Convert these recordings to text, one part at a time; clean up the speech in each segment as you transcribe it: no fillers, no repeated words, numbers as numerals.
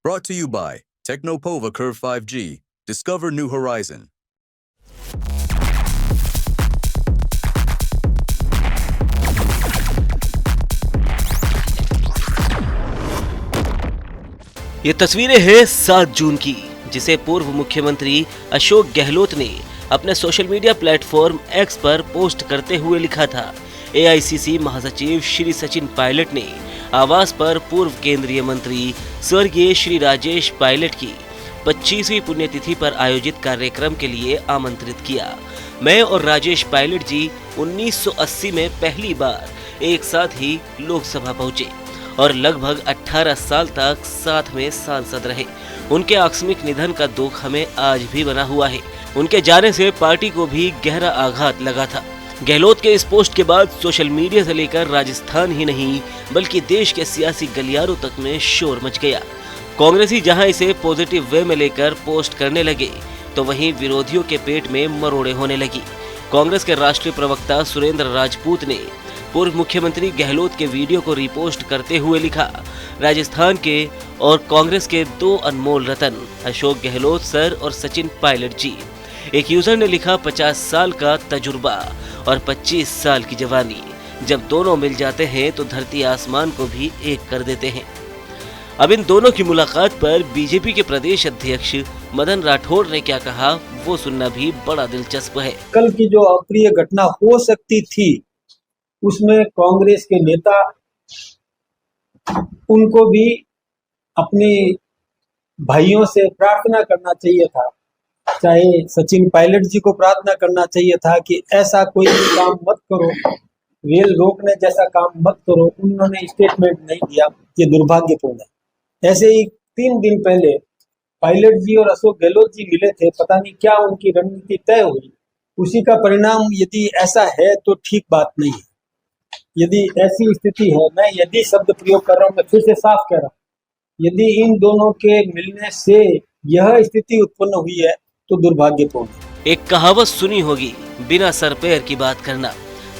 Brought to you by Technopova Curve 5G. Discover new horizon. ये तस्वीरें हैं 7 जून की, जिसे पूर्व मुख्यमंत्री अशोक गहलोत ने अपने सोशल मीडिया प्लेटफॉर्म एक्स पर पोस्ट करते हुए लिखा था। एआईसीसी महासचिव श्री सचिन पायलट ने आवास पर पूर्व केंद्रीय मंत्री स्वर्गीय श्री राजेश पायलट की 25वीं पुण्यतिथि पर आयोजित कार्यक्रम के लिए आमंत्रित किया। मैं और राजेश पायलट जी 1980 में पहली बार एक साथ ही लोकसभा पहुंचे और लगभग 18 साल तक साथ में सांसद रहे। उनके आकस्मिक निधन का दुख हमें आज भी बना हुआ है। उनके जाने से पार्टी को भी गहरा आघात लगा था। गहलोत के इस पोस्ट के बाद सोशल मीडिया से लेकर राजस्थान ही नहीं बल्कि देश के सियासी गलियारों तक में शोर मच गया। कांग्रेसी जहां इसे पॉजिटिव वे में लेकर पोस्ट करने लगे, तो वहीं विरोधियों के पेट में मरोड़े होने लगी। कांग्रेस के राष्ट्रीय प्रवक्ता सुरेंद्र राजपूत ने पूर्व मुख्यमंत्री गहलोत के वीडियो को रिपोस्ट करते हुए लिखा, राजस्थान के और कांग्रेस के 2 अनमोल रतन अशोक गहलोत सर और सचिन पायलट जी। एक यूजर ने लिखा, 50 साल का तजुर्बा और 25 साल की जवानी, जब दोनों मिल जाते हैं तो धरती आसमान को भी एक कर देते हैं। अब इन दोनों की मुलाकात पर बीजेपी के प्रदेश अध्यक्ष मदन राठौड़ ने क्या कहा, वो सुनना भी बड़ा दिलचस्प है। कल की जो अप्रिय घटना हो सकती थी, उसमें कांग्रेस के नेता उनको भी अपने भाइयों से प्रार्थना करना चाहिए था, चाहे सचिन पायलट जी को प्रार्थना करना चाहिए था कि ऐसा कोई भी काम मत करो, रेल रोकने जैसा काम मत करो। उन्होंने स्टेटमेंट नहीं दिया, ये दुर्भाग्यपूर्ण है। ऐसे ही 3 दिन पहले पायलट जी और अशोक गहलोत जी मिले थे, पता नहीं क्या उनकी रणनीति तय हुई, उसी का परिणाम यदि ऐसा है तो ठीक बात नहीं है। यदि ऐसी स्थिति है, मैं यदि शब्द प्रयोग कर रहा हूँ, मैं फिर से साफ कह रहा हूँ, यदि इन दोनों के मिलने से यह स्थिति उत्पन्न हुई है तो दुर्भाग्यपूर्ण है। एक कहावत सुनी होगी, बिना सर पैर की बात करना।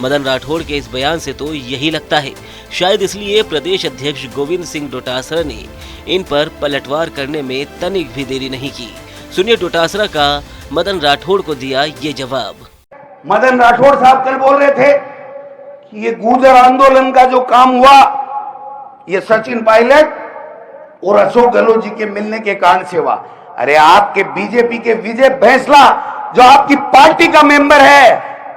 मदन राठौड़ के इस बयान से तो यही लगता है। शायद इसलिए प्रदेश अध्यक्ष गोविंद सिंह डोटासरा ने इन पर पलटवार करने में तनिक भी देरी नहीं की। सुनिए डोटासरा का मदन राठौड़ को दिया ये जवाब। मदन राठौड़ साहब कल बोल रहे थे कि ये गुर्जर आंदोलन का जो काम हुआ, ये सचिन पायलट और अशोक गहलोत जी के मिलने के कारण से हुआ। अरे आपके बीजेपी के विजय बैंसला, जो आपकी पार्टी का मेंबर है,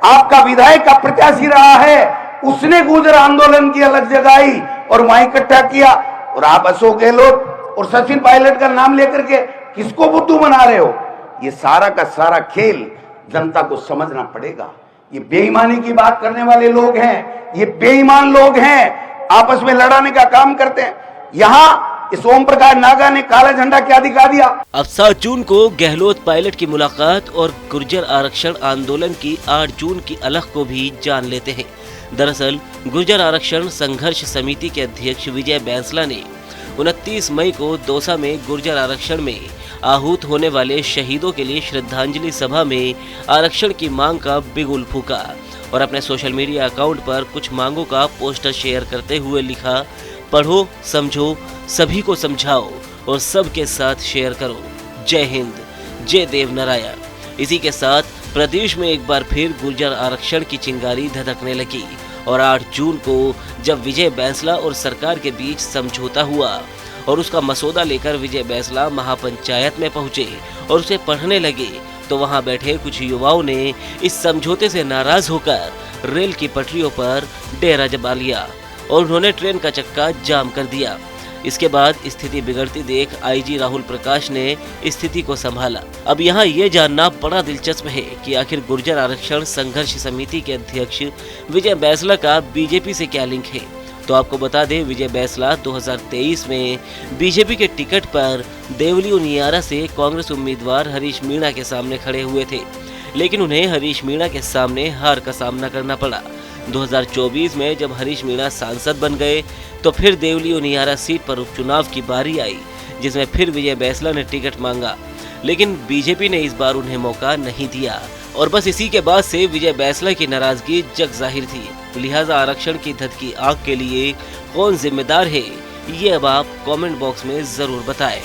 आपका विधायक का प्रत्याशी रहा है, उसने गुर्जर आंदोलन की अलग जगाई और वहां इकट्ठा किया। और आप अशोक गहलोत और सचिन पायलट का नाम लेकर के किसको बुद्धू बना रहे हो? ये सारा का सारा खेल जनता को समझना पड़ेगा। ये बेईमानी की बात करने वाले लोग हैं, ये बेईमान लोग हैं, आपस में लड़ाने का काम करते हैं। यहाँ इस ओम प्रकाश नागा ने काला झंडा क्या दिखा दिया। अब 7 जून को गहलोत पायलट की मुलाकात और गुर्जर आरक्षण आंदोलन की 8 जून की अलख को भी जान लेते हैं। दरअसल गुर्जर आरक्षण संघर्ष समिति के अध्यक्ष विजय बैंसला ने 29 मई को दौसा में गुर्जर आरक्षण में आहूत होने वाले शहीदों के लिए श्रद्धांजलि सभा में आरक्षण की मांग का बिगुल फूका और अपने सोशल मीडिया अकाउंट पर कुछ मांगों का पोस्टर शेयर करते हुए लिखा, पढ़ो समझो सभी को समझाओ और सबके साथ शेयर करो। जय हिंद, जय देव नारायण। इसी के साथ प्रदेश में एक बार फिर गुर्जर आरक्षण की चिंगारी धधकने लगी और 8 जून को जब विजय बैंसला और सरकार के बीच समझौता हुआ और उसका मसौदा लेकर विजय बैंसला महापंचायत में पहुंचे और उसे पढ़ने लगे, तो वहां बैठे कुछ युवाओं ने इस समझौते से नाराज होकर रेल की पटरियों पर डेरा जमा लिया और उन्होंने ट्रेन का चक्का जाम कर दिया। इसके बाद स्थिति बिगड़ती देख आईजी राहुल प्रकाश ने स्थिति को संभाला। अब यहाँ ये जानना बड़ा दिलचस्प है कि आखिर गुर्जर आरक्षण संघर्ष समिति के अध्यक्ष विजय बैंसला का बीजेपी से क्या लिंक है। तो आपको बता दें, विजय बैंसला 2023 में बीजेपी के टिकट पर देवली उनियारा से कांग्रेस उम्मीदवार हरीश मीणा के सामने खड़े हुए थे, लेकिन उन्हें हरीश मीणा के सामने हार का सामना करना पड़ा। 2024 में जब हरीश मीणा सांसद बन गए तो फिर देवली उनियारा सीट पर उपचुनाव की बारी आई, जिसमें फिर विजय बैंसला ने टिकट मांगा, लेकिन बीजेपी ने इस बार उन्हें मौका नहीं दिया और बस इसी के बाद से विजय बैंसला की नाराजगी जग जाहिर थी। लिहाजा आरक्षण की धधकी आग के लिए कौन जिम्मेदार है, ये अब आप कमेंट बॉक्स में जरूर बताएं।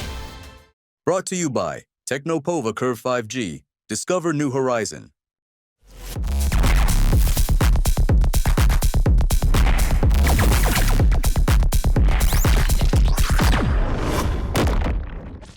Brought to you by Technopova Curve 5G. Discover new horizon.